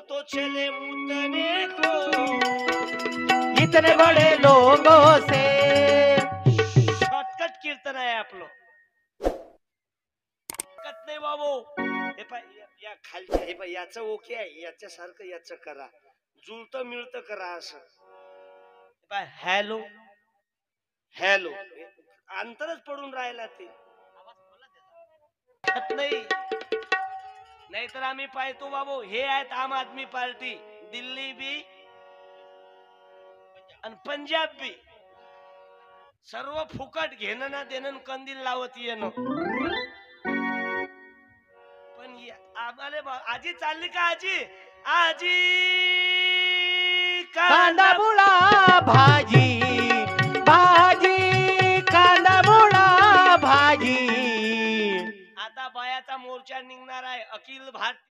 तो चले उतने को, इतने बड़े लोगों से। शॉर्टकट कीर्तन आहे आपलं, कत नाही बाबू. हे पाय या खालच्या, हे पाय याचं ओके आहे, याच्या सारखं याचं करा, जुळतं मिळतं करा असं. पाय हॅलो हॅलो, अंतरच पडून राहिला ते नाही. नाहीतर आम्ही पाहतो बाबू, हे आहेत आम आदमी पार्टी, दिल्ली बी आणि पंजाब बी, सर्व फुकट घेणं ना देणं, कंदील लावत येणं. पण आम्हाला आजी चालली का आजी, आजी कांदा मुळा भाजी, भाजी कांदा मुळा भाजी. आता बायाचा मोर्चा निघणार आहे, अखिल भारतीय